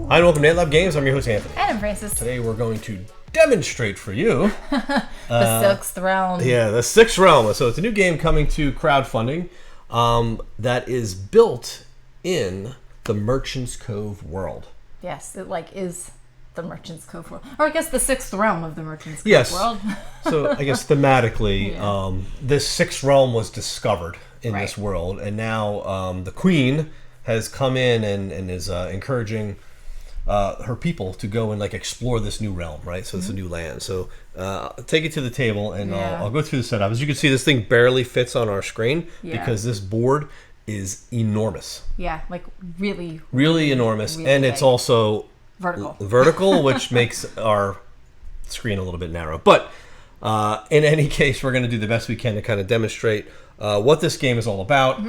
Hi, and welcome to Lab Games. I'm your host, Anthony. And I'm Francis. Today we're going to demonstrate for you the sixth realm. Yeah, the sixth realm. So it's a new game coming to crowdfunding that is built in the Merchant's Cove world. Yes, it is the Merchant's Cove world. Or I guess the sixth realm of the Merchant's Cove world. So I guess thematically, this sixth realm was discovered in this world, and now the queen has come in and is encouraging her people to go and explore this new realm, right? So it's a new land. So I'll take it to the table and I'll go through the setup. As you can see, this thing barely fits on our screen because this board is enormous. Yeah, really enormous, really and big. It's also vertical, which makes our screen a little bit narrow. But in any case, we're going to do the best we can to kind of demonstrate what this game is all about.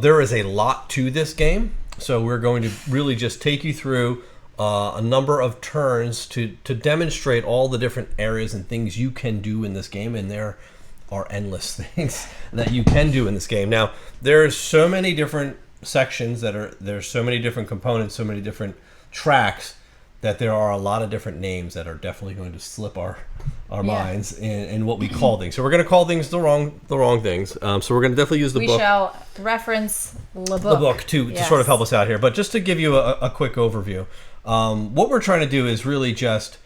There is a lot to this game, so we're going to really just take you through a number of turns to demonstrate all the different areas and things you can do in this game, and there are endless things that you can do in this game. Now, there's so many different sections there's so many different components, so many different tracks, that there are a lot of different names that are definitely going to slip our minds in what we call things. So we're going to call things the wrong things. So we're going to definitely use the book. We shall reference the book to sort of help us out here. But just to give you a quick overview, what we're trying to do is really just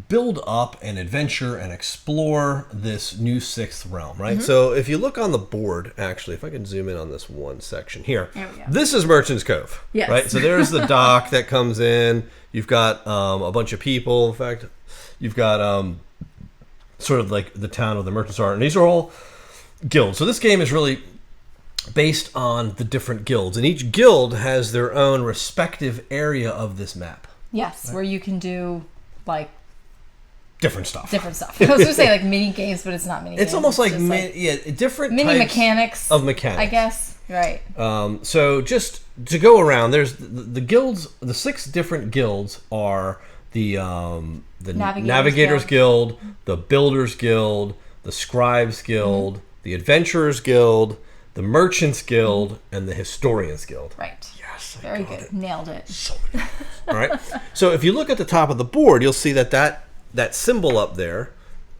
build up an adventure and explore this new sixth realm, right? So if you look on the board, actually, if I can zoom in on this one section here, this is Merchant's Cove, right? So there's the dock that comes in. You've got a bunch of people. In fact, you've got sort of like the town of the merchants are, and these are all guilds. So this game is really based on the different guilds, and each guild has their own respective area of this map. Yes, where you can do different stuff. I was going to say mini games, but it's not mini games. It's almost different mini types mechanics of mechanics, I guess. Right. So just to go around, there's the guilds. The 6 different guilds are the Navigators Guild, the Builders Guild, the Scribes Guild, the Adventurers Guild, the Merchants Guild, and the Historians Guild. Right. Yes. Very good. Nailed it. So many. All right. So if you look at the top of the board, you'll see that symbol up there,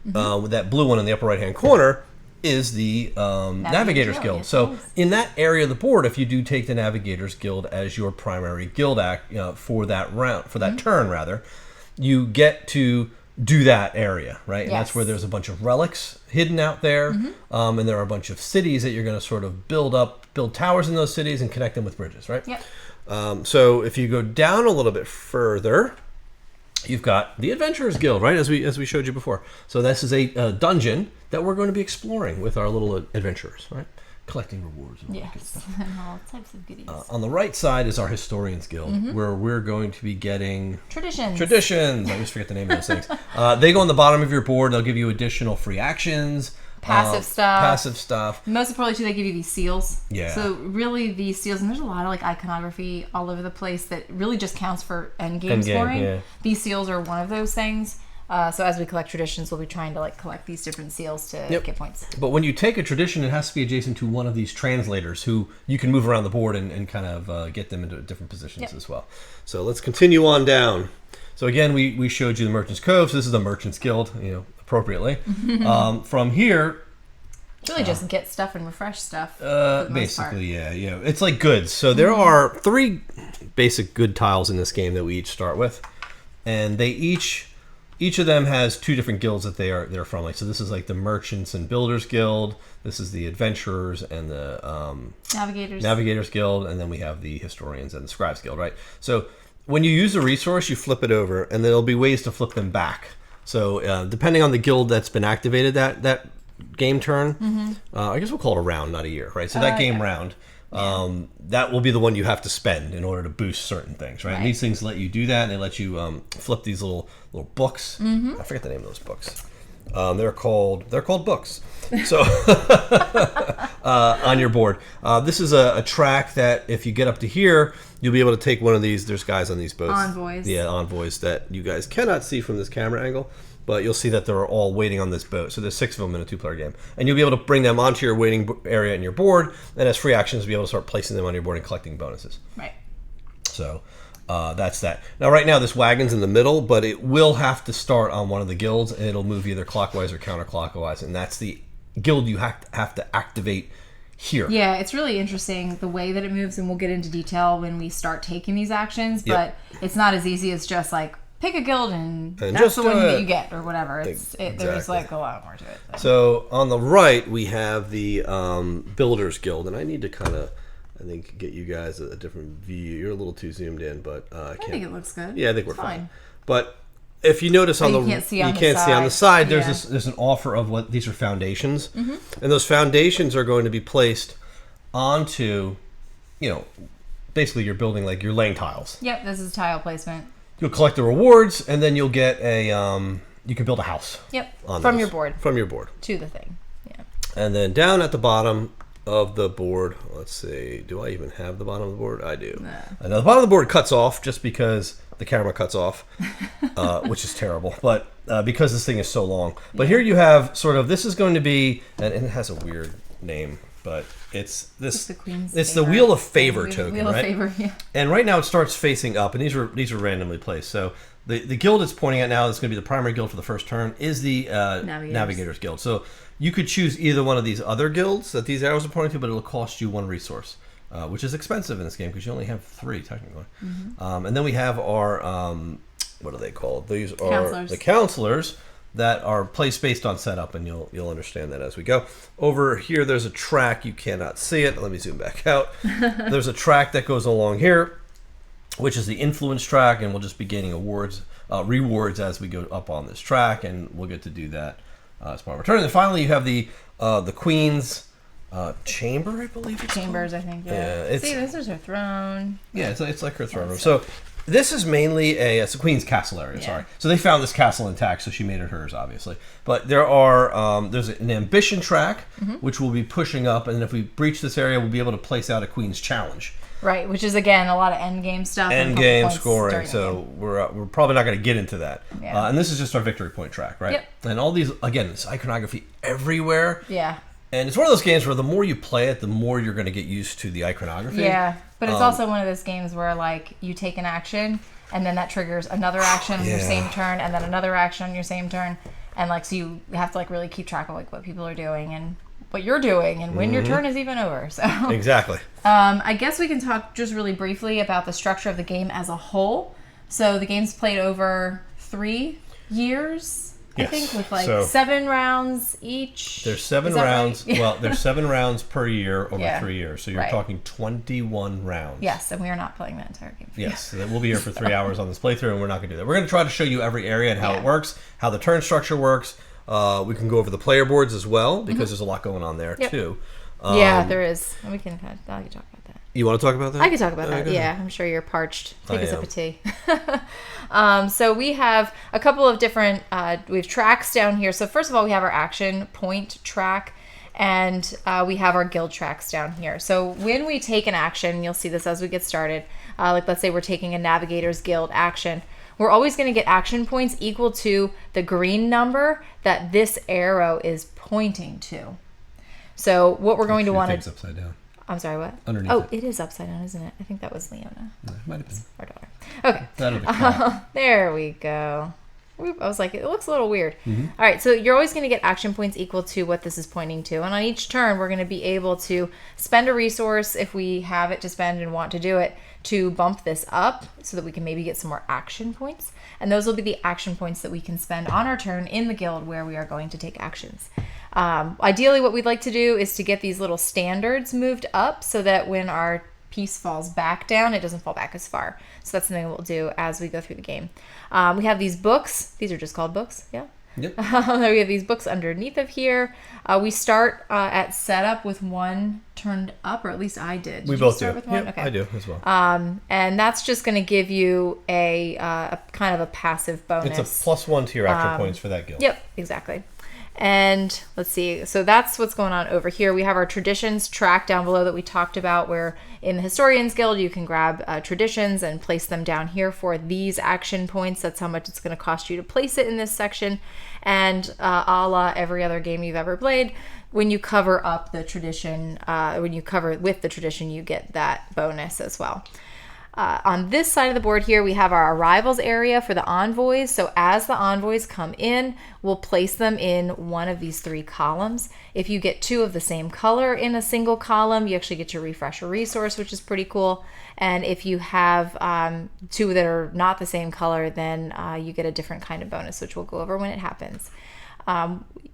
with that blue one in the upper right-hand corner, is the Navigators Guild. So in that area of the board, if you do take the Navigators Guild as your primary guild for that round, for that turn rather, you get to do that area, right? And that's where there's a bunch of relics hidden out there, and there are a bunch of cities that you're going to sort of build towers in those cities and connect them with bridges, right? Yep. So if you go down a little bit further, you've got the Adventurers Guild, right? As we showed you before. So this is a dungeon that we're going to be exploring with our little adventurers, right? Collecting rewards and all that good stuff. And all types of goodies. On the right side is our Historians Guild, where we're going to be getting traditions. I always forget the name of those things. They go on the bottom of your board. They'll give you additional free actions. Passive stuff. Most importantly, too, they give you these seals. Yeah. So really, these seals, and there's a lot of iconography all over the place that really just counts for endgame scoring. Yeah. These seals are one of those things. So as we collect traditions, we'll be trying to collect these different seals to get points. But when you take a tradition, it has to be adjacent to one of these translators who you can move around the board and kind of get them into different positions as well. So let's continue on down. So again, we showed you the Merchant's Cove. So this is the Merchants Guild, appropriately. From here, it's really just get stuff and refresh stuff. Basically, yeah. It's like goods. So there are 3 basic good tiles in this game that we each start with, and they each of them has 2 different guilds that they're from. So this is the Merchants and Builders Guild. This is the Adventurers and the Navigators Guild, and then we have the Historians and the Scribes Guild, right? So when you use a resource, you flip it over, and there'll be ways to flip them back. So depending on the guild that's been activated that game turn, I guess we'll call it a round, not a year, right? So that game round, that will be the one you have to spend in order to boost certain things, right? And these things let you do that, and they let you flip these little books. I forget the name of those books. They're called books. So on your board, this is a track that if you get up to here, you'll be able to take one of these. There's guys on these boats. Envoys. Yeah, envoys that you guys cannot see from this camera angle, but you'll see that they're all waiting on this boat. So there's 6 of them in a 2-player game. And you'll be able to bring them onto your waiting area in your board, and as free actions, be able to start placing them on your board and collecting bonuses. Right. So That's that. Now, right now, this wagon's in the middle, but it will have to start on one of the guilds, and it'll move either clockwise or counterclockwise, and that's the guild you have to activate here. Yeah, it's really interesting the way that it moves, and we'll get into detail when we start taking these actions, but it's not as easy as just like pick a guild and that's the one that you get or whatever. There's like a lot more to it. So on the right, we have the Builders Guild, and I need to kind of, I think, get you guys a different view. You're a little too zoomed in, but I think it looks good. Yeah, I think we're fine. But if you notice on you the can't see on the side, there's an offer of what these are foundations, and those foundations are going to be placed onto, basically you're building like you're laying tiles. Yep, this is tile placement. You'll collect the rewards, and then you'll get you can build a house. Yep, from your board. From your board. To the thing, yeah. And then down at the bottom of the board, let's see, do I even have the bottom of the board? I do. Now, the bottom of the board cuts off just because the camera cuts off, which is terrible, but because this thing is so long. But here you have sort of, this is going to be, and it has a weird name, but it's the Wheel of Favor token, Wheel right? Of Favor, yeah. And right now it starts facing up, and these are randomly placed. So the guild it's pointing at now, that's going to be the primary guild for the first turn, is the Navigators Guild. So you could choose either one of these other guilds that these arrows are pointing to, but it'll cost you 1 resource, which is expensive in this game because you only have 3 technically. And then we have our what are they called? These are the counselors that are placed based on setup, and you'll understand that as we go. Over here, there's a track. You cannot see it. Let me zoom back out. There's a track that goes along here, which is the influence track, and we'll just be gaining rewards as we go up on this track, and we'll get to do that as part of our turn. And then finally, you have the Queen's chamber, I believe it's Chambers, called. I think. Yeah. See, this is her throne. Yeah, it's like her throne room. So this is mainly it's the Queen's castle area. Sorry. So they found this castle intact, so she made it hers, obviously. But there's an ambition track, which we'll be pushing up, and if we breach this area, we'll be able to place out a Queen's challenge. Right, which is again a lot of end game stuff. End game scoring. So we're probably not going to get into that. Yeah. And this is just our victory point track, right? Yep. And all these, again, it's iconography everywhere. Yeah. And it's one of those games where the more you play it, the more you're going to get used to the iconography. Yeah, but it's also one of those games where like you take an action, and then that triggers another action on your same turn, and then another action on your same turn, and like so you have to like really keep track of like what people are doing and what you're doing and when your turn is even over. So exactly. I guess we can talk just really briefly about the structure of the game as a whole. So the game's played over 3 years. Yes. I think with like 7 rounds each. There's 7 rounds. Right? Well, there's 7 rounds per year over 3 years. So you're talking 21 rounds. Yes, and we are not playing that entire game. Yes, so we'll be here for 3 hours on this playthrough, and we're not going to do that. We're going to try to show you every area and how it works, how the turn structure works. We can go over the player boards as well, because there's a lot going on there too. Yeah, there is. And we can talk about that. You want to talk about that? I can talk about that. Yeah, I'm sure you're parched. Take a sip of tea. So we have a couple of different, we have tracks down here. So first of all, we have our action point track, and we have our guild tracks down here. So when we take an action, you'll see this as we get started, like let's say we're taking a Navigator's Guild action, we're always going to get action points equal to the green number that this arrow is pointing to. So what we're going to want to... upside down. I'm sorry, what? Underneath it is upside down, isn't it? I think that was Leona. No, it might have been. Our daughter. Okay. That'll be there we go. I was like, it looks a little weird. All right, so you're always going to get action points equal to what this is pointing to. And on each turn, we're going to be able to spend a resource if we have it to spend and want to do it to bump this up so that we can maybe get some more action points. And those will be the action points that we can spend on our turn in the guild where we are going to take actions. Ideally, what we'd like to do is to get these little standards moved up so that when our piece falls back down, it doesn't fall back as far. So that's something we'll do as we go through the game. We have these books. These are just called books, yeah? Yep. We have these books underneath of here. We start at setup with 1 turned up, or at least I did. We both do. With 1? Yep, okay. I do as well. And that's just going to give you a kind of a passive bonus. It's a +1 to your action points for that guild. Yep, exactly. And let's see, so that's what's going on over here. We have our traditions track down below that we talked about, where in the Historians Guild you can grab traditions and place them down here for these action points. That's how much it's going to cost you to place it in this section. And a la every other game you've ever played, when you cover up the tradition, when you cover it with the tradition, you get that bonus as well. On this side of the board here, we have our arrivals area for the envoys. So as the envoys come in, we'll place them in one of these 3 columns. If you get 2 of the same color in a single column, you actually get to refresh a resource, which is pretty cool. And if you have 2 that are not the same color, then you get a different kind of bonus, which we'll go over when it happens.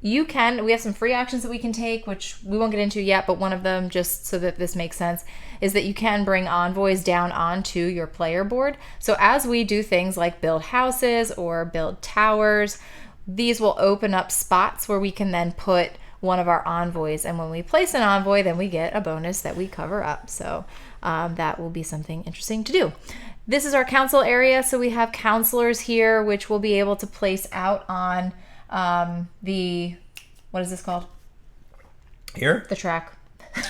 We have some free actions that we can take, which we won't get into yet, but one of them, just so that this makes sense, is that you can bring envoys down onto your player board. So as we do things like build houses or build towers, these will open up spots where we can then put one of our envoys. And when we place an envoy, then we get a bonus that we cover up. So that will be something interesting to do. This is our council area. So we have counselors here, which we'll be able to place out on what is this called? Here? The track.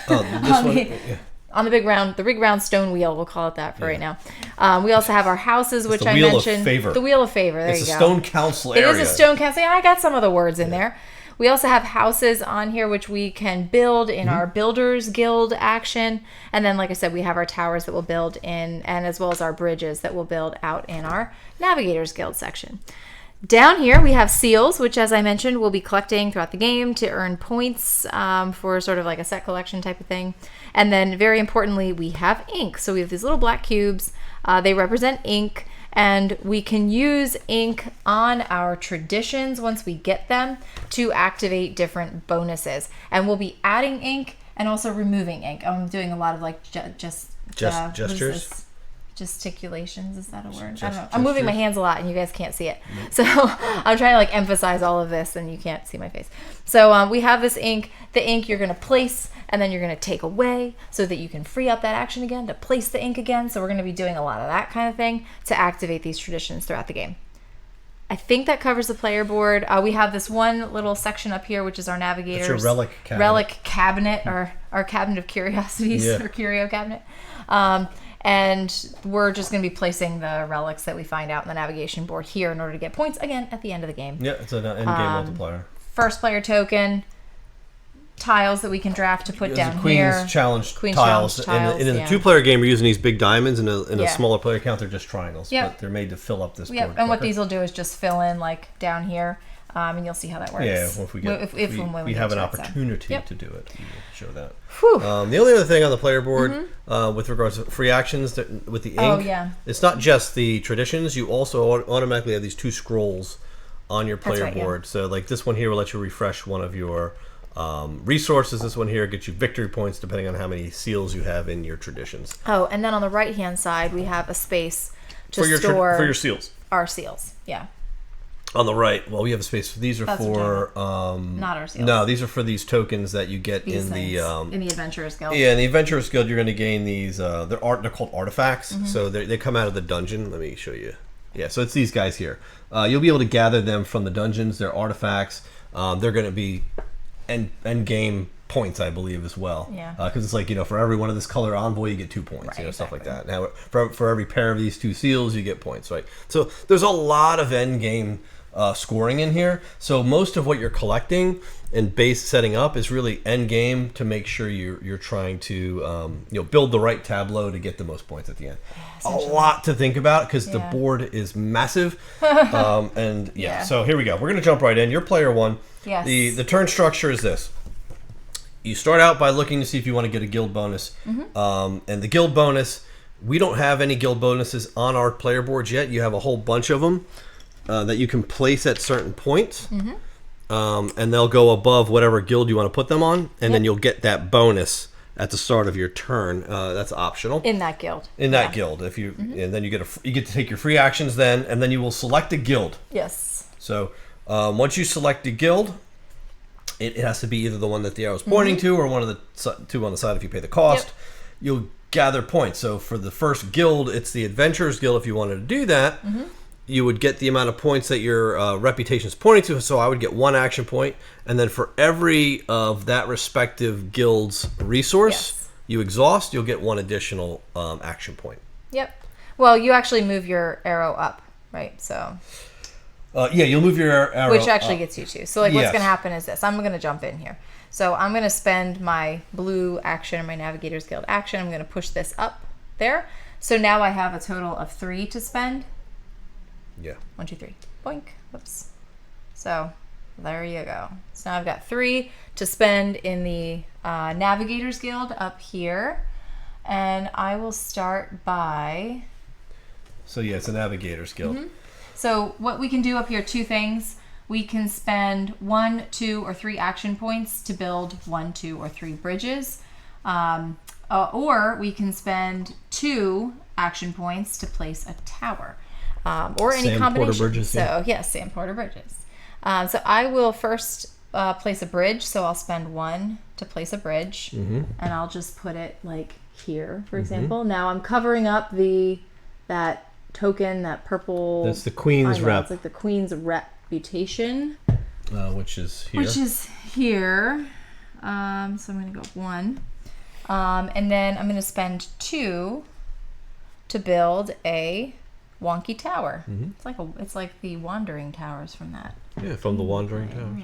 Oh, this one? Yeah. On the big round stone wheel, we'll call it that for right now. We also have our houses, which I mentioned. The Wheel of Favor. There you go. It's a stone council area. It is a stone council. Yeah, I got some of the words in there. We also have houses on here, which we can build in our Builders Guild action. And then, like I said, we have our towers that we'll build in, and as well as our bridges that we'll build out in our Navigators Guild section. Down here, we have seals, which, as I mentioned, we'll be collecting throughout the game to earn points for sort of like a set collection type of thing. And then, very importantly, we have ink. So we have these little black cubes. They represent ink, and we can use ink on our traditions once we get them to activate different bonuses. And we'll be adding ink and also removing ink. I'm doing a lot of like gestures. Gesticulations, is that a word? I don't know. I'm moving my hands a lot and you guys can't see it. So I'm trying to like emphasize all of this and you can't see my face. So we have this ink. The ink you're going to place and then you're going to take away so that you can free up that action again to place the ink again. So we're going to be doing a lot of that kind of thing to activate these traditions throughout the game. I think that covers the player board. We have this one little section up here, which is our navigators. It's your relic cabinet. Or our cabinet of curiosities, or curio cabinet. And we're just going to be placing the relics that we find out in the navigation board here in order to get points, again, at the end of the game. Yeah, it's an end-game multiplier. First player token, tiles that we can draft to put down Queen's here. Challenge Queen's tiles. Challenge In a two-player game, we're using these big diamonds. In a smaller player count, they're just triangles. Yep. But they're made to fill up this board. Yep, and what these will do is just fill in, like, down here. And you'll see how that works. Yeah, well, if we have an opportunity to do it, we will show that. The only other thing on the player board with regards to free actions with the ink, it's not just the traditions. You also automatically have these 2 scrolls on your player board. Yeah. So like this one here will let you refresh one of your resources. This one here gets you victory points depending on how many seals you have in your traditions. Oh, and then on the right-hand side, we have a space to store for your seals. Our seals, yeah. On the right, well, we have a space. These are for not our seals. No, these are for these tokens that you get in the Adventurers Guild. Yeah, in the Adventurers Guild, you're going to gain these. They're called artifacts. So they come out of the dungeon. Let me show you. Yeah, so it's these guys here. You'll be able to gather them from the dungeons. They're artifacts. They're going to be end game points, I believe, as well. Yeah. Because it's like, for every one of this color envoy, you get 2 points. Right, stuff like that. Now, for every pair of these 2 seals, you get points, right? So there's a lot of end game scoring in here. So most of what you're collecting and base setting up is really end game to make sure you're trying to build the right tableau to get the most points at the end. A lot to think about because the board is massive. So here we go. We're going to jump right in. Your player 1. Yes. The turn structure is this. You start out by looking to see if you want to get a guild bonus. And the guild bonus, we don't have any guild bonuses on our player boards yet. You have a whole bunch of them that you can place at certain points. And they'll go above whatever guild you want to put them on. And then you'll get that bonus at the start of your turn. That's optional. In that guild. In that guild. If you and then you get to take your free actions then, and then you will select a guild. Yes. So once you select a guild, it has to be either the one that the arrow is pointing to or one of the 2 on the side if you pay the cost. You'll gather points. So for the first guild, it's the Adventurers Guild. If you wanted to do that, you would get the amount of points that your reputation is pointing to. So I would get 1 action point. And then for every of that respective guild's resource you exhaust, you'll get 1 additional action point. Yep. Well, you actually move your arrow up, right? So... you'll move your arrow which actually gets you 2. So what's going to happen is this. I'm going to jump in here. So I'm going to spend my blue action or my Navigators Guild action. I'm going to push this up there. So now I have a total of 3 to spend. Yeah. 1, 2, 3. Boink. Whoops. So there you go. So now I've got 3 to spend in the Navigators Guild up here. And I will start by... So yeah, it's a Navigators Guild. Mm-hmm. So what we can do up here, 2 things. We can spend 1, 2, or 3 action points to build 1, 2, or 3 bridges. Or we can spend 2 action points to place a tower. Or any combination. Bridges, so yes, Sand Porter Bridges. So I will first place a bridge. So I'll spend 1 to place a bridge, and I'll just put it like here, for example. Now I'm covering up that token, that purple. That's the Queen's rep. It's like the Queen's reputation, which is here. So I'm going to go 1, and then I'm going to spend 2 to build a wonky tower. It's like the Wandering Towers from that. Yeah, from the Wandering Towers.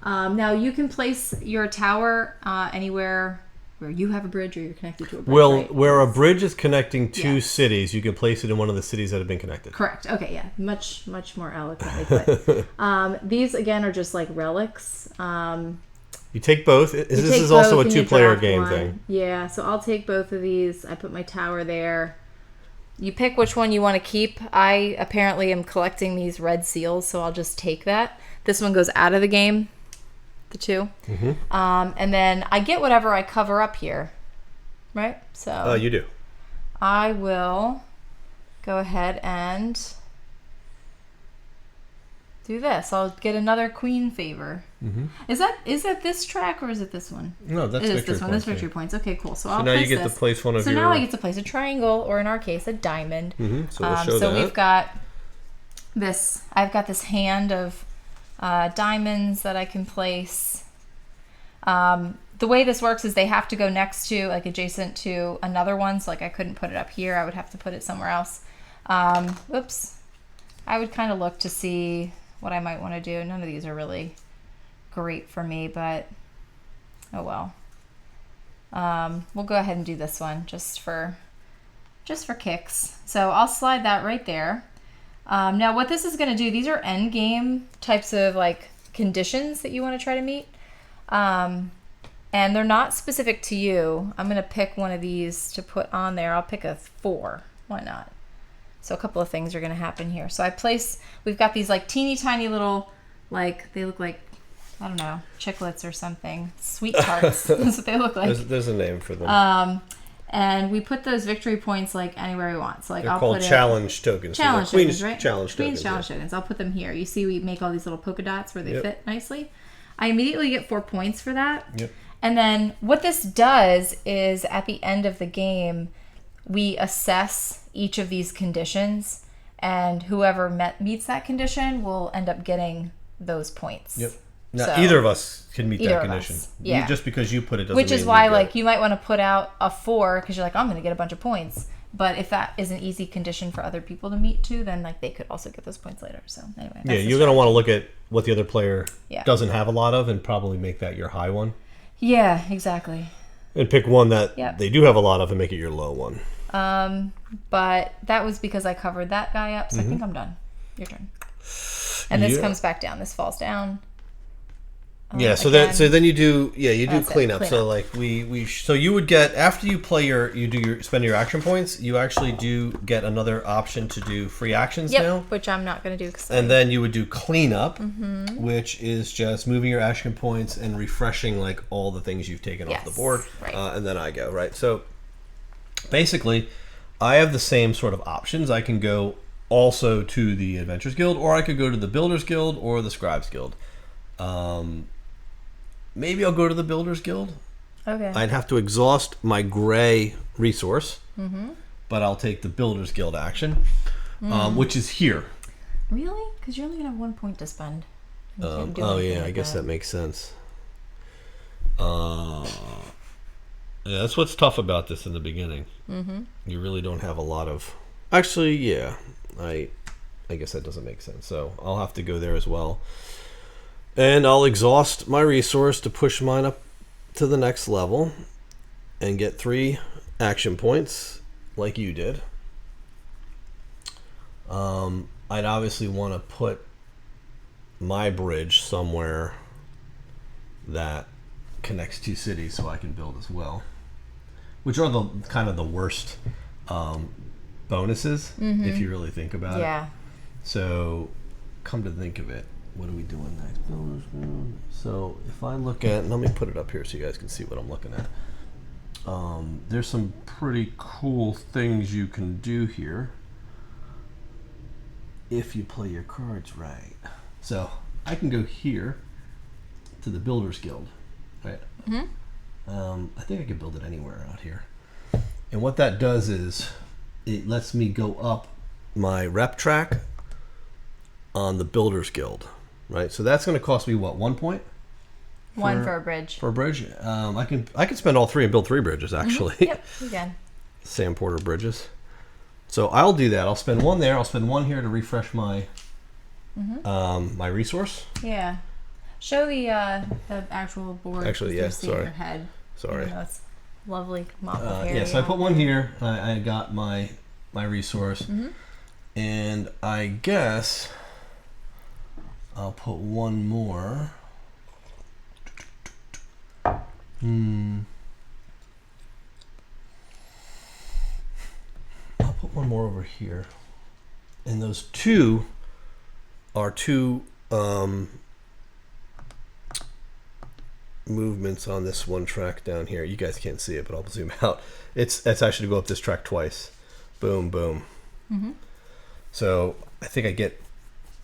Right. Now you can place your tower anywhere where you have a bridge or you're connected to a bridge. Well, right? where a bridge is connecting 2 cities, you can place it in one of the cities that have been connected. Correct. Okay, yeah. Much more eloquently put. These, again, are just like relics. You take both. This is also a 2-player game thing. Yeah, so I'll take both of these. I put my tower there. You pick which one you want to keep. I apparently am collecting these red seals, so I'll just take that. This one goes out of the game, the 2. And then I get whatever I cover up here, right? So you do. I will go ahead and do this. I'll get another Queen favor. Is that this track or is it this one? No, that's it is victory this one. points. That's victory points. Okay, cool. So So I'll now place you get this. to place one of So your... now I get to place a triangle, or in our case, a diamond. So we'll show so that. we've got this. I've got this hand of diamonds that I can place. The way this works is they have to go next to, like, adjacent to another one. So, like, I couldn't put it up here. I would have to put it somewhere else. Whoops. I would kind of look to see what I might want to do. None of these are really great for me, but oh well. We'll go ahead and do this one just for kicks. So I'll slide that right there. Now what this is going to do, these are end game types of like conditions that you want to try to meet. And they're not specific to you. I'm going to pick one of these to put on there. I'll pick a 4. Why not? So a couple of things are going to happen here. So we've got these like teeny tiny little, like, they look like, I don't know, chiclets or something. Sweet tarts. That's what they look like. There's a name for them. And we put those victory points like anywhere we want. So like They're called challenge tokens. Challenge tokens, right? Challenge Queen's tokens. challenge tokens. I'll put them here. You see we make all these little polka dots where they fit nicely. I immediately get 4 points for that. Yep. And then what this does is at the end of the game, we assess each of these conditions, and whoever meets that condition will end up getting those points. Yep. Now, So, either of us can meet that either of condition. us, yeah. Just because you put it doesn't which mean is why, you get like, it. you might want to put out a 4 because you're like, I'm going to get a bunch of points. But if that is an easy condition for other people to meet too, then like they could also get those points later. So anyway, Yeah, you're going to want to look at what the other player Yeah. doesn't have a lot of and probably make that your high one. Yeah, exactly. And pick one that Yep. they do have a lot of and make it your low one. But that was because I covered that guy up, so I think I'm done. Your turn. And this Yeah. comes back down. This falls down. Yeah, so again. then you do That's it, cleanup. clean So up. like so you would get, after you play spend your action points, you actually do get another option to do free actions Yep, now. which I'm not going to do. And then you would do cleanup, which is just moving your action points and refreshing like all the things you've taken off the Yes, board. right. And then I go, right? So basically, I have the same sort of options. I can go also to the Adventurers Guild, or I could go to the Builders Guild or the Scribes Guild. Maybe I'll go to the Builders Guild. Okay. I'd have to exhaust my gray resource, but I'll take the Builders Guild action, which is here. Really? Because you're only going to have 1 point to spend. You can't do Oh anything yeah, I with guess that makes sense. Yeah, that's what's tough about this in the beginning. You really don't have a lot of. Actually, yeah, I guess that doesn't make sense. So I'll have to go there as well, and I'll exhaust my resource to push mine up to the next level, and get 3 action points, like you did. I'd obviously want to put my bridge somewhere that connects two cities so I can build as well, which are the kind of the worst bonuses if you really think about it. So come to think of it, what are we doing next? So if I look at, let me put it up here so you guys can see what I'm looking at. There's some pretty cool things you can do here if you play your cards right. So I can go here to the Builders Guild, right? I think I could build it anywhere out here. And what that does is it lets me go up my rep track on the Builders Guild, right? So that's going to cost me what, 1 point? One for a bridge. For a bridge, I can spend all 3 and build 3 bridges actually. Yep, you can. Sam Porter bridges. So I'll do that. I'll spend 1 there. I'll spend 1 here to refresh my my resource. Yeah. Show the actual board. Actually, yeah. Sorry. Your head. Sorry. It's lovely mop of hair. Yeah. So I put 1 here. I got my resource, and I guess I'll put 1 more. I'll put 1 more over here, and those 2 are 2 movements on this one track down here. You guys can't see it, but I'll zoom out. It's actually to go up this track twice. Boom, boom. So I think I get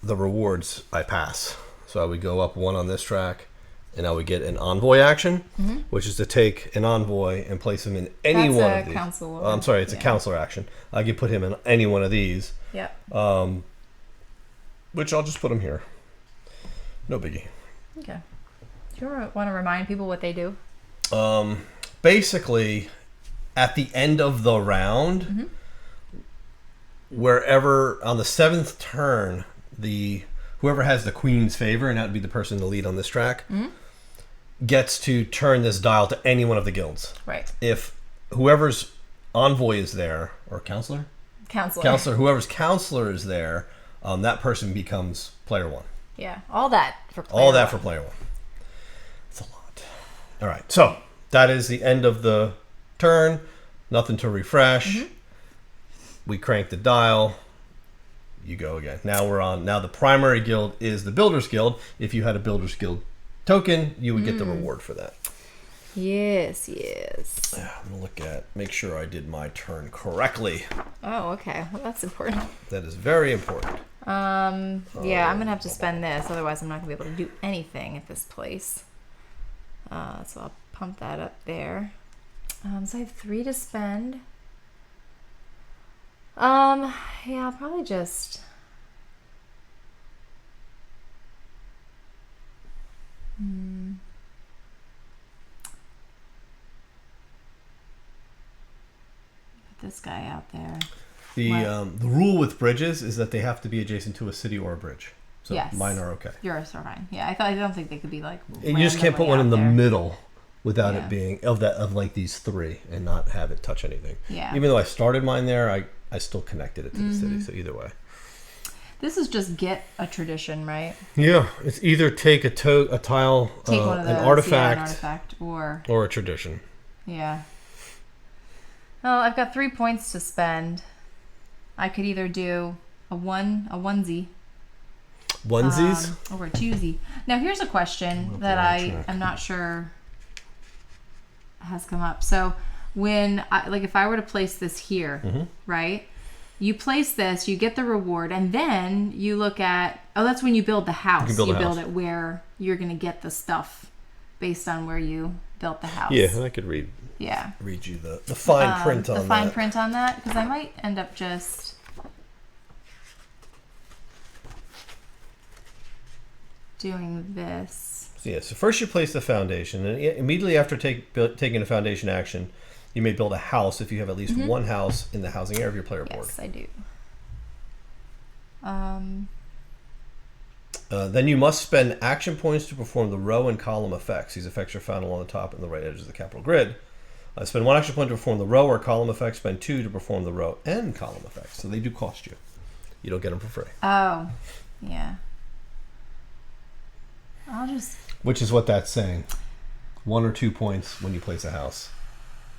the rewards. I pass. So I would go up 1 on this track, and I would get an envoy action, which is to take an envoy and place him in any one of these. Counselor. I'm sorry, it's a counselor action. I could put him in any one of these. Yep. Which I'll just put him here. No biggie. Okay. Do you want to remind people what they do? Basically, at the end of the round, wherever on the 7th turn, whoever has the queen's favor, and that would be the person to lead on this track, gets to turn this dial to any one of the guilds. Right. If whoever's envoy is there, or counselor, whoever's counselor is there, that person becomes player 1. Yeah, all that for player 1. It's a lot. All right, so that is the end of the turn. Nothing to refresh. We crank the dial. You go again. Now we're on. Now the primary guild is the Builders Guild. If you had a Builders Guild token, you would get the reward for that. Yes. I'm gonna make sure I did my turn correctly. Oh, okay. Well, that's important. That is very important. Yeah, I'm gonna have to spend this, otherwise I'm not gonna be able to do anything at this place. So I'll pump that up there. So I have 3 to spend. Yeah, I'll probably just. Put this guy out there. The rule with bridges is that they have to be adjacent to a city or a bridge. So mine are okay. Yours are fine. Yeah, I don't think they could be like. And you just can't put one in the middle without it being of like these 3 and not have it touch anything. Yeah. Even though I started mine there, I still connected it to the city. So either way. This is just get a tradition, right? Yeah, it's either take a tile, take one of those, an artifact, or a tradition. Yeah. Well, I've got 3 points to spend. I could either do a onesie. Onesies? Or a twosie. Now, here's a question that I am not sure has come up. So, if I were to place this here, right? You place this, you get the reward, and then you look at, that's when you build the house. You build it where you're going to get the stuff based on where you built the house. Yeah, I could read you the fine print on that. The fine print on that, because I might end up just doing this. So first you place the foundation, and immediately after taking a foundation action, you may build a house if you have at least one house in the housing area of your player board. Yes, I do. Then you must spend action points to perform the row and column effects. These effects are found along the top and the right edges of the capital grid. Spend 1 action point to perform the row or column effect. Spend 2 to perform the row and column effects. So they do cost you. you don't get them for free. Oh, yeah. Which is what that's saying. 1 or 2 points when you place a house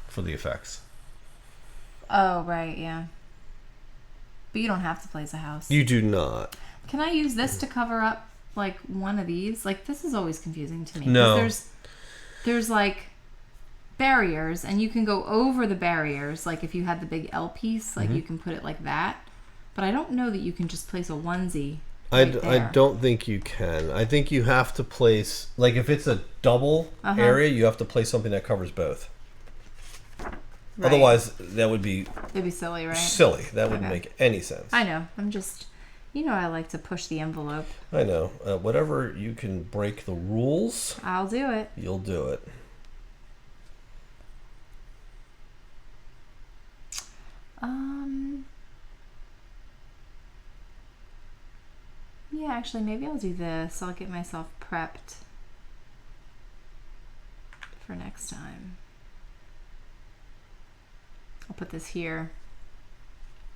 for the effects. Oh, right, yeah. But you don't have to place a house. You do not. Can I use this to cover up, like, one of these? Like, this is always confusing to me. No. There's, like, barriers, and you can go over the barriers. Like, if you had the big L piece, like, you can put it like that. But I don't know that you can just place a onesie right there. I don't think you can. I think you have to place, like, if it's a double area, you have to place something that covers both. Right. Otherwise, that would be... It'd be silly, right? Silly. That wouldn't make any sense. I know. I'm just... You know I like to push the envelope. I know. Whatever you can break the rules... I'll do it. You'll do it. Yeah, actually, maybe I'll do this. I'll get myself prepped for next time. I'll put this here.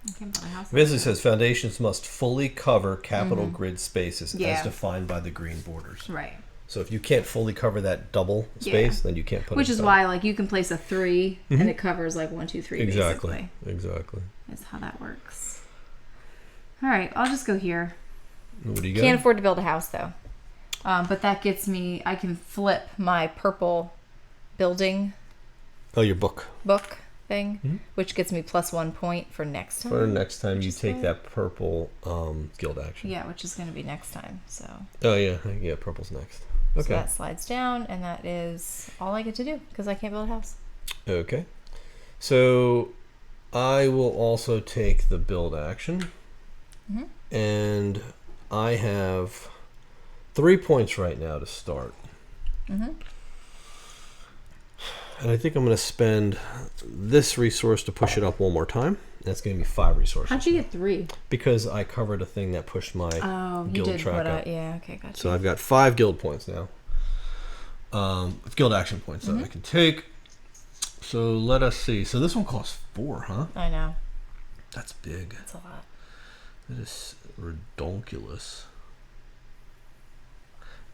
I can't build a house. Basically says foundations must fully cover capital grid spaces as defined by the green borders. Right. So if you can't fully cover that double space, then you can't put it. Which is why, like, you can place a 3 and it covers like 1, 2, 3. Exactly. Basically. Exactly. That's how that works. All right, I'll just go here. What do you got? Can't afford to build a house though, but that gets me. I can flip my purple building. Oh, your book thing, which gets me +1 point for next time. For next time, you take that purple guild action. Yeah, which is going to be next time. So. Oh yeah, purple's next. Okay. So that slides down, and that is all I get to do because I can't build a house. Okay. So I will also take the build action, and I have 3 points right now to start. And I think I'm going to spend this resource to push it up one more time. That's going to be 5 resources. How'd you get 3? Because I covered a thing that pushed my guild track up. Yeah, okay, gotcha. So I've got 5 guild points now. Guild action points that I can take. So let us see. So this one costs 4, huh? I know. That's big. That's a lot. That is redonkulous.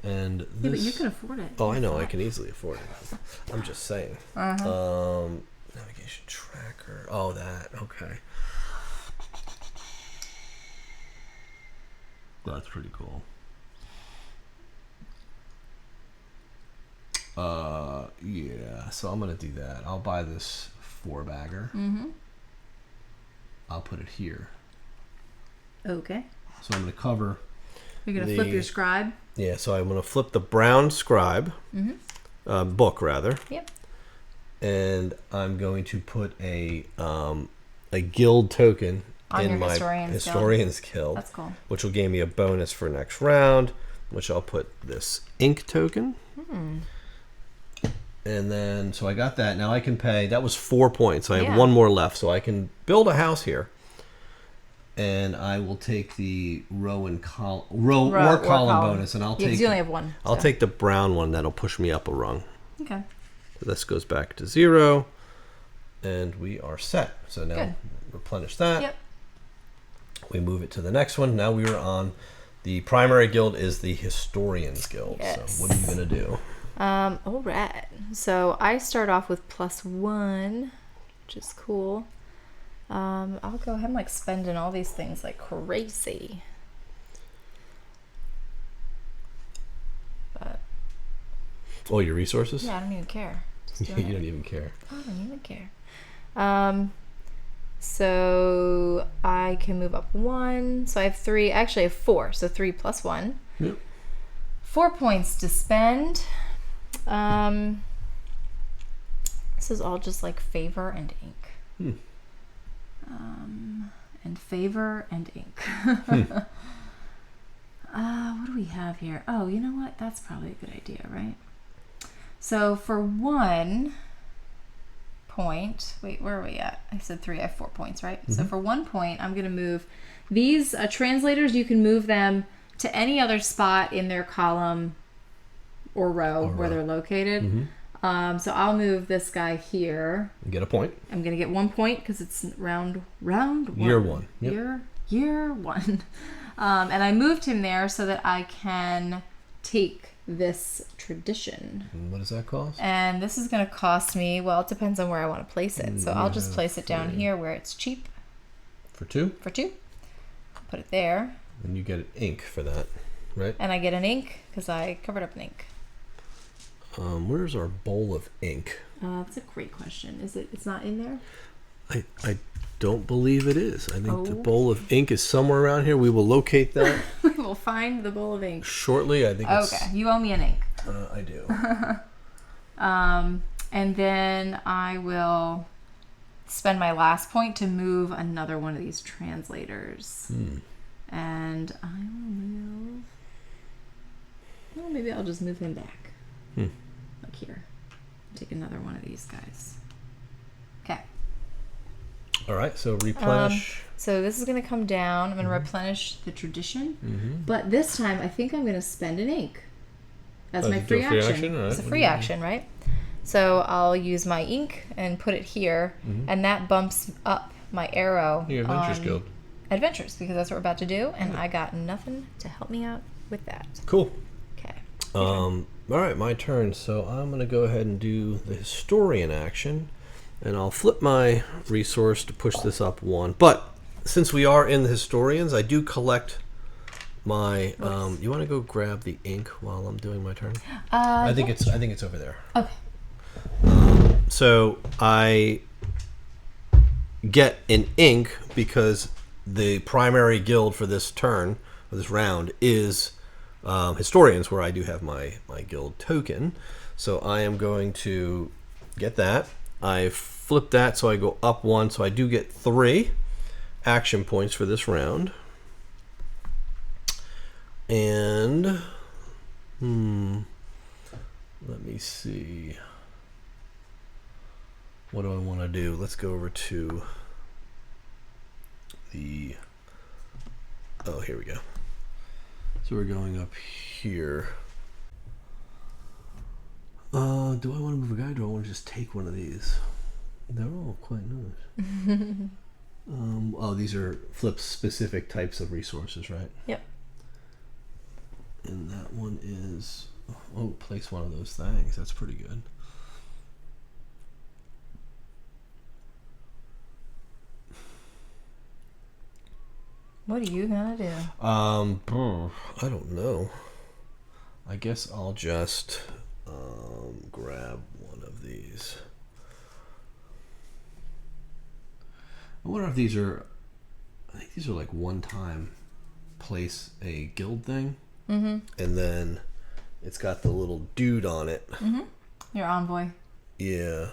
And this... Yeah, but you can afford it. Oh, I know. I can easily afford it. I'm just saying. Navigation tracker. Oh, that. Okay. That's pretty cool. Yeah. So I'm going to do that. I'll buy this 4-bagger. I'll put it here. Okay. So I'm going to cover... You're going to flip your scribe? Yeah, so I'm going to flip the brown scribe, book rather. Yep. And I'm going to put a guild token in my historian's guild. That's cool. Which will give me a bonus for next round, which I'll put this ink token. And then, so I got that. Now I can pay, that was 4 points. So I have 1 more left. So I can build a house here. And I will take the row or column bonus, and I'll take. You only have 1. I'll take the brown one. That'll push me up a rung. Okay. So this goes back to 0, and we are set. So now replenish that. Yep. We move it to the next one. Now we are on the primary guild is the Historians Guild. Yes. So what are you gonna do? All right. So I start off with +1, which is cool. I'll go ahead and like spending all these things like crazy. But all your resources? Yeah, I don't even care. You don't even care. I don't even care. So I can move up 1. So I have 3. Actually, I have 4. So 3 + 1. Yep. 4 points to spend. This is all just like favor and ink. And favor and ink. What do we have here? Oh, you know what? That's probably a good idea, right? So for 1 point, wait, where are we at? I said 3, I have 4 points, right? So for 1 point, I'm going to move these translators. You can move them to any other spot in their column or row where they're located. So I'll move this guy here. Get a point. I'm going to get 1 point because it's round 1. Year 1. Yep. Year year 1. And I moved him there so that I can take this tradition. And what does that cost? And this is going to cost me, well, it depends on where I want to place it. So I'll just place it down here where it's cheap. For 2? For 2. Put it there. And you get ink for that, right? And I get an ink because I covered up an ink. Where's our bowl of ink? That's a great question. It's not in there? I don't believe it is. I think the bowl of ink is somewhere around here. We will locate that. We will find the bowl of ink shortly. I think okay, you owe me an ink. I do. And then I will spend my last point to move another one of these translators. And I will move... Well, maybe I'll just move him back. Like here. Take another one of these guys. Okay. All right, so replenish. So this is going to come down. I'm going to replenish the tradition. But this time, I think I'm going to spend an ink as my free action. Right. It's a free action, right? So I'll use my ink and put it here, and that bumps up my arrow. Your Adventures Guild. Adventures, because that's what we're about to do, and I got nothing to help me out with that. Cool. Okay. All right, my turn. So I'm going to go ahead and do the historian action, and I'll flip my resource to push this up 1. But since we are in the historians, I do collect my. You want to go grab the ink while I'm doing my turn? I think it's over there. Okay. So I get an ink because the primary guild for this turn, or this round, is historians, where I do have my guild token. So I am going to get that. I flip that so I go up 1, so I do get 3 action points for this round. And let me see. What do I want to do? Let's go over to the... Oh, here we go. So we're going up here. Do I want to move a guy, or do I want to just take one of these? They're all quite nice. These are flip-specific types of resources, right? Yep. And that one is... Oh, place one of those things. That's pretty good. What are you gonna do? I don't know. I guess I'll just grab one of these. I wonder if these are... I think these are like one-time place a guild thing. And then it's got the little dude on it. Your envoy. Yeah.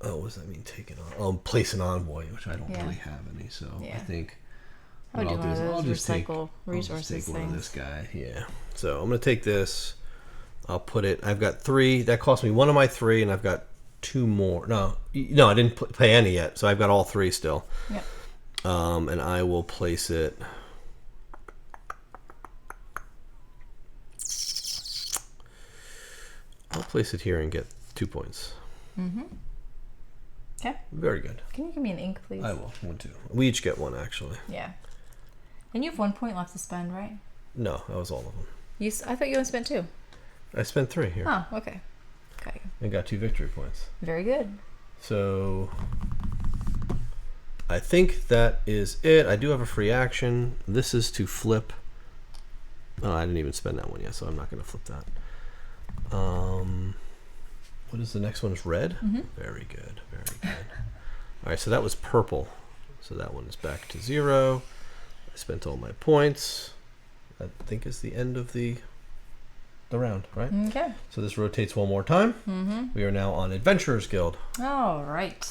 Oh, what does that mean, taking on? Oh, place an envoy, which I don't really have any, so I think... What I'll do is I'll just take one of this guy. Yeah. So I'm going to take this. I'll put it... I've got 3. That cost me 1 of my 3, and I've got 2 more. No, I didn't pay any yet, so I've got all 3 still. Yep. And I will place it... I'll place it here and get 2 points. Okay. Very good. Can you give me an ink, please? I will. 1, 2. We each get 1, actually. Yeah. And you have 1 point left to spend, right? No, that was all of them. I thought you only spent 2. I spent 3 here. Oh, okay. Okay. And got 2 victory points. Very good. So I think that is it. I do have a free action. This is to flip. Oh, I didn't even spend that one yet, so I'm not going to flip that. What is the next one? Is red? Very good. Very good. All right, so that was purple. So that one is back to 0. I spent all my points. I think is the end of the round, right? Okay. So this rotates 1 more time. We are now on Adventurers Guild. All right.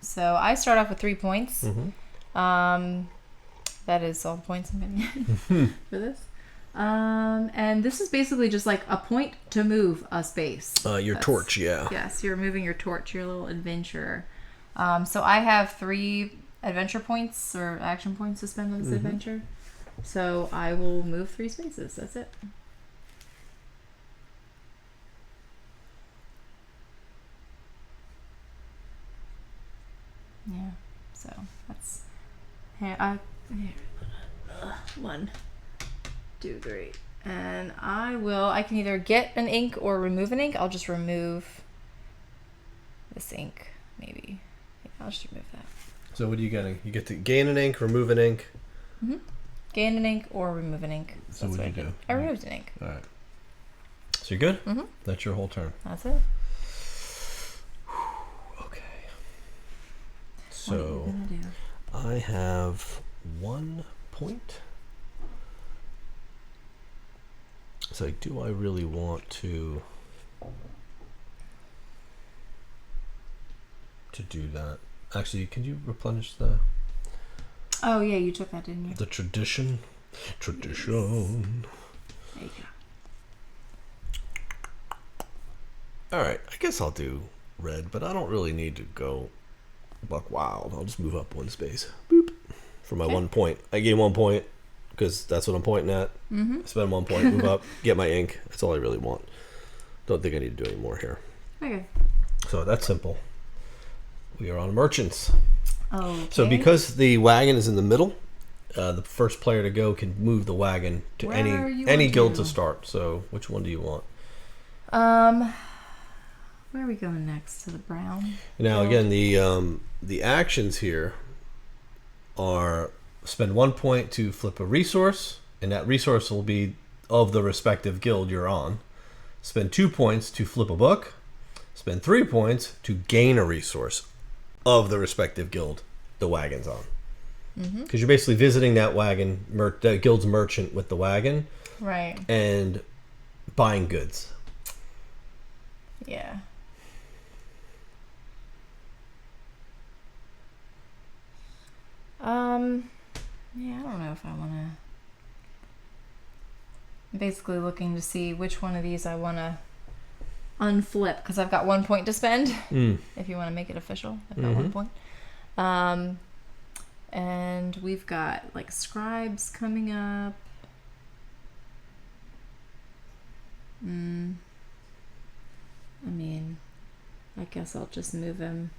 So I start off with 3 points. That is all the points I'm going to get for this. And this is basically just like a point to move a space. Your torch, yeah. Yes, you're moving your torch, your little adventurer. So I have 3 adventure points or action points to spend on this adventure. So I will move 3 spaces. That's it. Yeah. So that's... 1, 2, 3. And I can either get an ink or remove an ink. I'll just remove this ink, maybe. Yeah, I'll just remove that. So what are you getting? You get to gain an ink, remove an ink. Mm-hmm. Gain an ink or remove an ink. So what do you do? I removed an ink. All right. So you're good? Mm-hmm. That's your whole turn. That's it. Okay. What are you So gonna do? I have 1 point. It's like, do I really want to do that? Actually, can you replenish the Oh yeah, you took that, didn't you? the tradition? Tradition. There you go. All right, I guess I'll do red, but I don't really need to go buck wild. I'll just move up 1 space. Boop. For my 1 point. I gain 1 point because that's what I'm pointing at. Mm-hmm. Spend 1 point, move up, get my ink. That's all I really want. Don't think I need to do any more here. Okay. So that's simple. We are on merchants. Okay. So because the wagon is in the middle, the first player to go can move the wagon to Where any guild to? to start. So which one do you want? Where are we going next? To the brown? Now guild? again, the actions here are spend 1 point to flip a resource, and that resource will be of the respective guild you're on. Spend 2 points to flip a book. Spend 3 points to gain a resource of the respective guild the wagon's on. Because you're basically visiting that wagon, that guild's merchant with the wagon, Right. and buying goods. Yeah. Yeah, I don't know if I want to. I'm basically looking to see which one of these I want to unflip because I've got 1 point to spend. If you want to make it official, I've got 1 point. And we've got like scribes coming up. I mean, I guess I'll just move him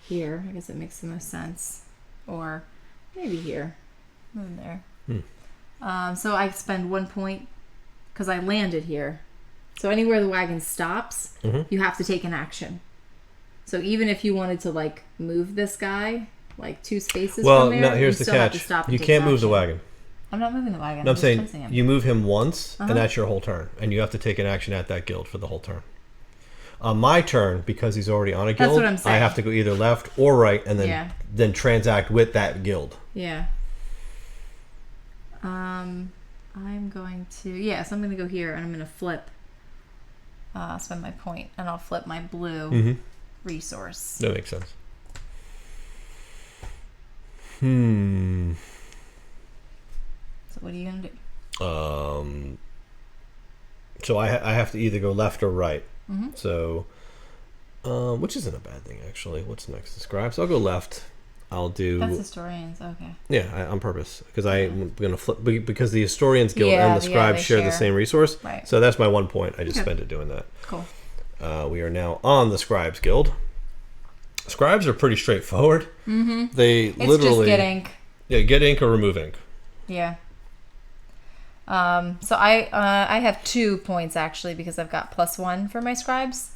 here. I guess it makes the most sense. Or maybe here. Move him there. So I spend 1 point because I landed here. So anywhere the wagon stops, you have to take an action. So even if you wanted to like move this guy like 2 spaces from there, no, here's you the still have to catch. stop and You take can't an move the action. wagon. I'm not moving the wagon. No, I'm just saying placing him. you move him once, and that's your whole turn. And you have to take an action at that guild for the whole turn. On my turn, because he's already on a guild, That's what I'm saying. I have to go either left or right, and then transact with that guild. Yeah. I'm going to so I'm going to go here and I'm going to flip. Spend my point, and I'll flip my blue resource. That makes sense. So what are you going to do? So I have to either go left or right. So, which isn't a bad thing actually. What's next? The scribes. I'll go left. I'll do. That's historians. Okay. Yeah, on purpose because I'm gonna flip because the historians guild and the scribes share the same resource. Right. So that's my 1 point. I just spent it doing that. Cool. We are now on the scribes guild. Scribes are pretty straightforward. They It's literally just get ink. Yeah, get ink or remove ink. Yeah. So I have 2 points actually because I've got +1 for my scribes.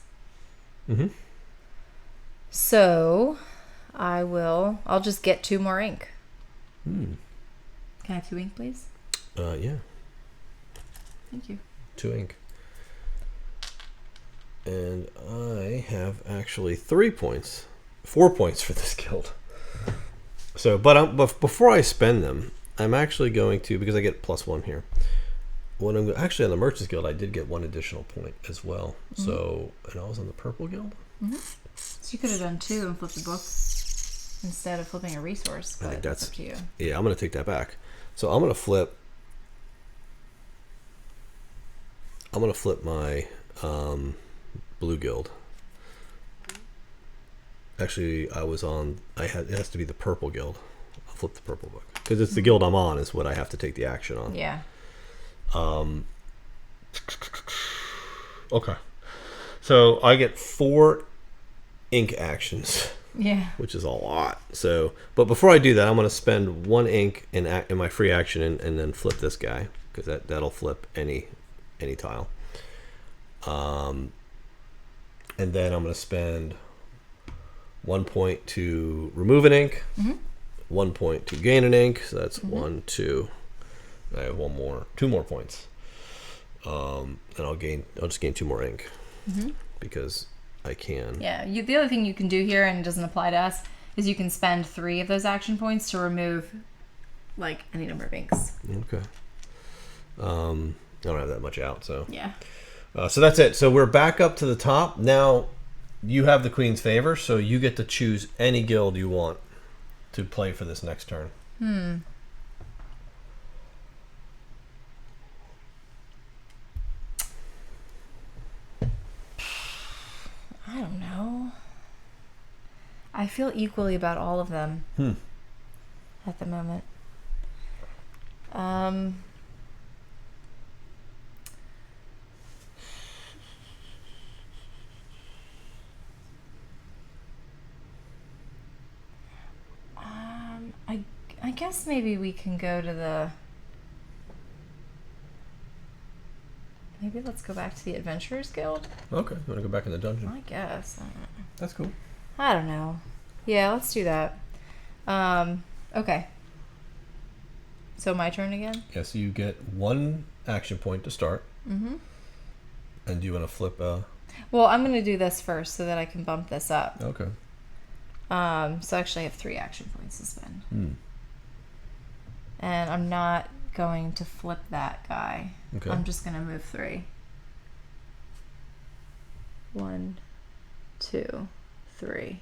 So I'll just get 2 more ink. Can I have 2 ink, please? Yeah. Thank you. 2 ink. And I have actually 3 points. 4 points for this guild. So, but before I spend them, I'm actually going to, because I get +1 here. When I'm actually on the Merchants Guild, I did get 1 additional point as well. So, and I was on the Purple Guild. So you could have done 2 and flipped the book instead of flipping a resource. But I think that's up to you. Yeah, I'm going to take that back. So I'm going to flip. I'm going to flip my Blue Guild. Actually, it has to be the Purple Guild. I'll flip the Purple book because it's the guild I'm on is what I have to take the action on. Yeah. Okay. So I get 4 ink actions Yeah. Which is a lot. So, but before I do that, I'm going to spend 1 ink in my free action and then flip this guy, because that'll flip any tile. And then I'm going to spend 1 point to remove an ink, 1 point to gain an ink. So that's 1, 2. I have 2 more points. And I'll just gain 2 more ink because I can. Yeah. The other thing you can do here, and it doesn't apply to us, is you can spend 3 of those action points to remove like any number of inks. Okay. I don't have that much out, so. Yeah. So that's it. So we're back up to the top. Now you have the Queen's favor, so you get to choose any guild you want to play for this next turn. I don't know. I feel equally about all of them at the moment. I guess maybe we can go to the... Maybe let's go back to the Adventurers Guild. Okay, you want to go back in the dungeon? I guess. That's cool. I don't know. Yeah, let's do that. Okay. So my turn again? Yeah, so you get 1 action point to start. And do you want to flip? Well, I'm going to do this first so that I can bump this up. Okay. So actually I have 3 action points to spend. And I'm not going to flip that guy. Okay. I'm just going to move 3. 1, 2, 3.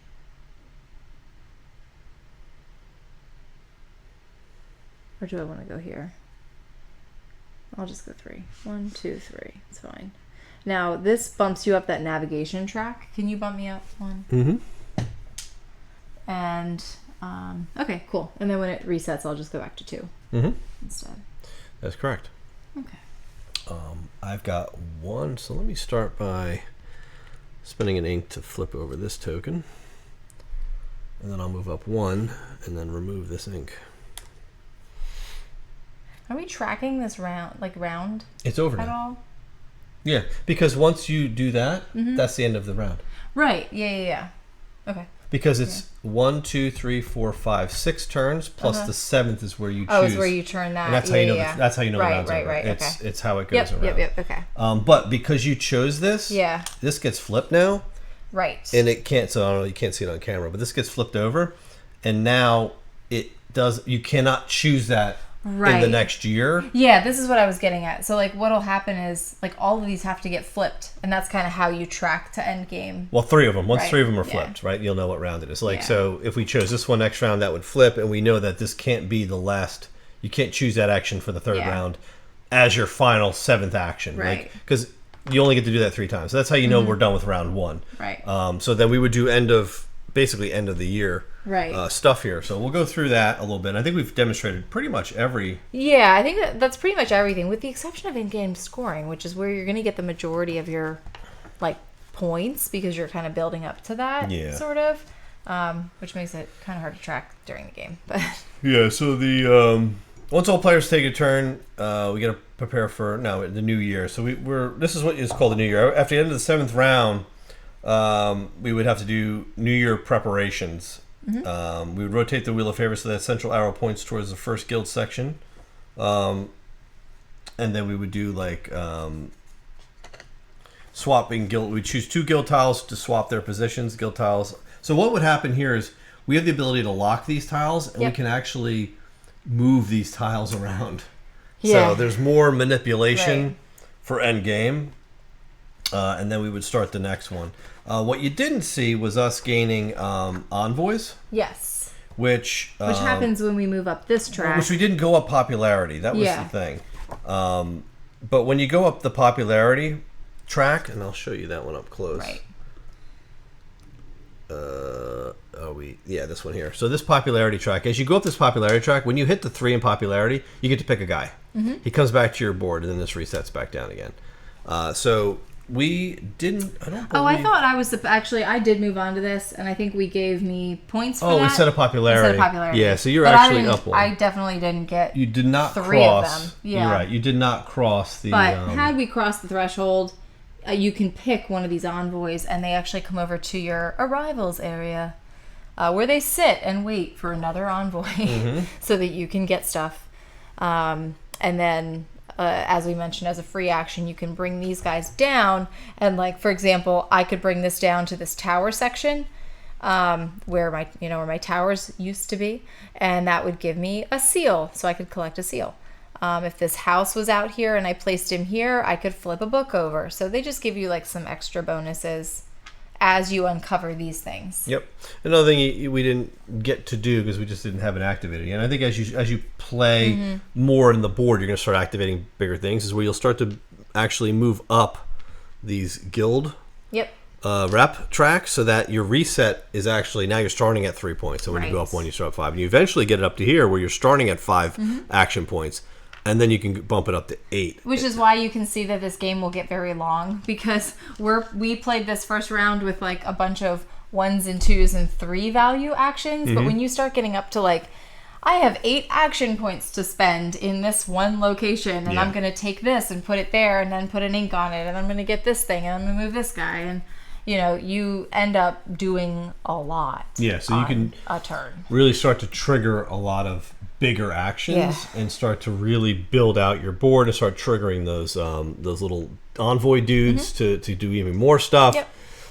Or do I want to go here? I'll just go 3. 1, 2, 3. It's fine. Now this bumps you up that navigation track. Can you bump me up 1? And okay, cool. And then when it resets, I'll just go back to 2 instead. That's correct. Okay. I've got 1, so let me start by spending an ink to flip over this token. And then I'll move up 1 and then remove this ink. Are we tracking this round It's over at now. all? Yeah, because once you do that, that's the end of the round. Right. Yeah. Okay. Because it's 1, 2, 3, 4, 5, 6 turns plus the 7th is where you choose. Oh, is where you turn that. And that's how you know. That's how you know the round's over. Right. It's how it goes around. Yep. Okay. But because you chose this, Yeah. this gets flipped now. Right. And it can't. So I don't know. You can't see it on camera, but this gets flipped over, and now it does. You cannot choose that in the next year. Yeah, this is what I was getting at. So like what'll happen is like all of these have to get flipped, and that's kind of how you track to end game. Well, 3 of them. Once 3 of them are flipped, right? You'll know what round it is. Like so, if we chose this one next round, that would flip, and we know that this can't be the last. You can't choose that action for the 3rd round as your final 7th action, right? Because you only get to do that 3 times. So that's how you know we're done with round 1. Right. So then we would do end of the year stuff here. So we'll go through that a little bit. I think we've demonstrated pretty much every... Yeah, I think that's pretty much everything, with the exception of in-game scoring, which is where you're going to get the majority of your like points because you're kind of building up to that, sort of, which makes it kind of hard to track during the game. But yeah, so the once all players take a turn, we got to prepare for the new year. So this is what is called the new year. After the end of the 7th round, we would have to do New Year preparations. We would rotate the wheel of favor so that central arrow points towards the first guild section. And then we would do like swapping guild. We'd choose 2 guild tiles to swap their positions, guild tiles. So what would happen here is we have the ability to lock these tiles, and we can actually move these tiles around. So there's more manipulation for end game. And then we would start the next one. What you didn't see was us gaining envoys. yes, Which happens when we move up this track. Which we didn't go up popularity. That was the thing. But when you go up the popularity track, and I'll show you that one up close. Right. This one here. So this popularity track, as you go up this popularity track, when you hit the 3 in popularity, you get to pick a guy. He comes back to your board, and then this resets back down again. So we didn't. I don't believe. Oh, I thought I was actually. I did move on to this, and I think we gave me points for that. Oh, instead of popularity. Yeah, so you're but actually up one. I definitely didn't get. You did not 3 cross. of them. Yeah, you're right. You did not cross the. But had we crossed the threshold, you can pick one of these envoys, and they actually come over to your arrivals area, where they sit and wait for another envoy, so that you can get stuff, and then. As we mentioned, as a free action, you can bring these guys down. And like, for example, I could bring this down to this tower section, where my towers used to be. And that would give me a seal. So I could collect a seal. If this house was out here and I placed him here, I could flip a book over. So they just give you like some extra bonuses as you uncover these things. Yep. Another thing we didn't get to do because we just didn't have it activated. And I think as you play more in the board, you're going to start activating bigger things. Is where you'll start to actually move up these guild rep tracks, so that your reset is actually now you're starting at 3 points. So when you go up 1, you start at 5, and you eventually get it up to here where you're starting at 5 action points. And then you can bump it up to 8. Which is why you can see that this game will get very long, because we played this first round with like a bunch of 1s and 2s and 3 value actions. But when you start getting up to like, I have 8 action points to spend in this one location, and I'm going to take this and put it there, and then put an ink on it, and I'm going to get this thing, and I'm going to move this guy, and you end up doing a lot. Yeah, so you can a turn really start to trigger a lot of bigger actions and start to really build out your board and start triggering those little envoy dudes to do even more stuff.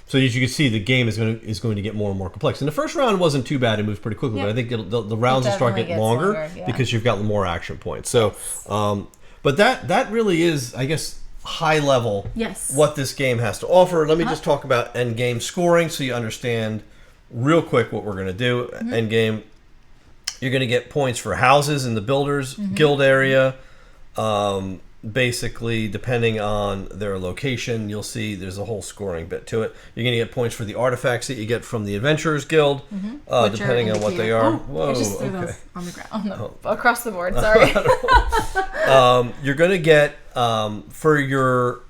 So as you can see, the game is going to get more and more complex. And the first round wasn't too bad; it moves pretty quickly. But I think the rounds will start getting longer because you've got more action points. So, but that really is, I guess, high level. What this game has to offer. Let me just talk about end game scoring so you understand real quick what we're going to do. End game. You're going to get points for houses in the builders guild area. Basically, depending on their location, you'll see there's a whole scoring bit to it. You're going to get points for the artifacts that you get from the Adventurers Guild, depending on what they are. Whoa, I just threw those on the ground, across the board. Sorry. You're going to get for your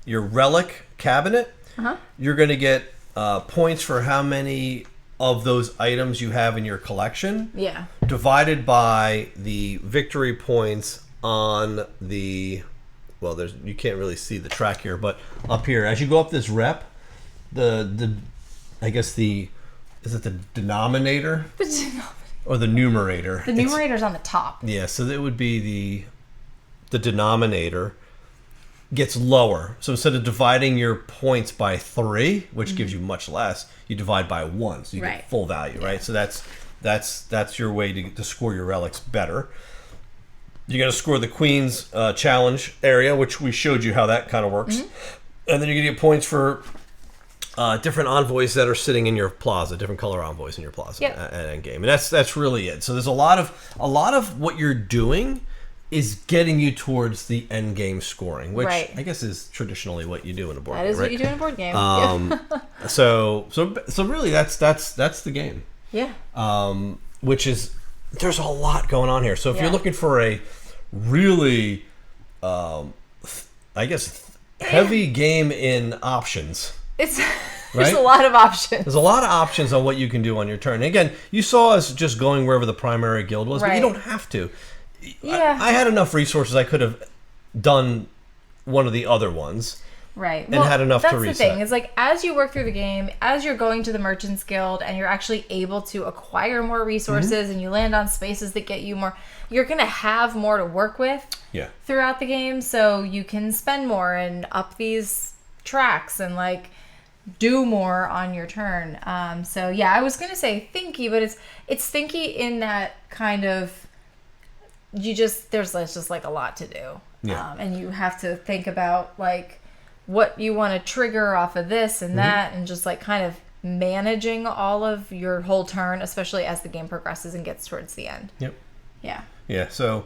relic cabinet. You're going to get points for how many of those items you have in your collection, divided by the victory points on the, you can't really see the track here, but up here as you go up this rep, I guess is it the denominator or the numerator? The numerator's on the top. Yeah, so that would be the denominator gets lower. So instead of dividing your points by 3, which gives you much less, you divide by 1, so you get full value, right? So that's your way to score your relics better. You're going to score the Queen's challenge area, which we showed you how that kind of works. And then you're going to get points for different envoys that are sitting in your plaza, different color envoys in your plaza at endgame. And that's really it. So there's a lot of what you're doing is getting you towards the end game scoring, which I guess is traditionally what you do in a board game. That is what you do in a board game. So really that's the game. Which is, there's a lot going on here. So if you're looking for a really heavy game in options. There's a lot of options. There's a lot of options on what you can do on your turn. And again, you saw us just going wherever the primary guild was, but you don't have to. I had enough resources. I could have done one of the other ones. And had enough to reset. That's the thing. It's like, as you work through the game, as you're going to the Merchants Guild and you're actually able to acquire more resources and you land on spaces that get you more, you're going to have more to work with throughout the game. So you can spend more and up these tracks and like do more on your turn. I was going to say thinky, but it's thinky in that kind of, there's just like a lot to do. And you have to think about like what you want to trigger off of this and that, and just like kind of managing all of your whole turn, especially as the game progresses and gets towards the end. So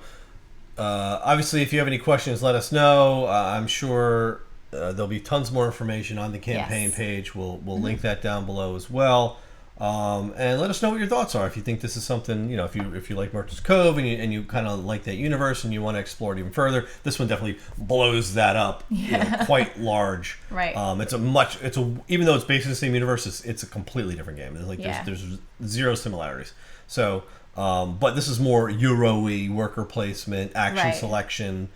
obviously if you have any questions, let us know. I'm sure there'll be tons more information on the campaign page. We'll link that down below as well. And let us know what your thoughts are. If you think this is something, if you like Merchant's Cove and you kind of like that universe and you want to explore it even further, this one definitely blows that up, quite large. Right. Even though it's based in the same universe, it's a completely different game. It's like there's zero similarities. So, but this is more Euro-y worker placement, action selection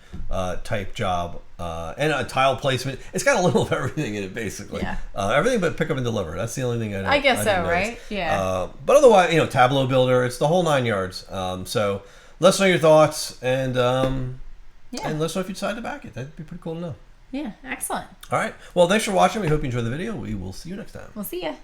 type job, and a tile placement. It's got a little of everything in it, basically. Yeah. Everything but pick up and deliver. That's the only thing I guess so, right? Yeah. But otherwise, tableau builder. It's the whole 9 yards. So let us know your thoughts, and let us know if you decide to back it. That'd be pretty cool to know. Yeah, excellent. All right. Well, thanks for watching. We hope you enjoyed the video. We will see you next time. We'll see ya.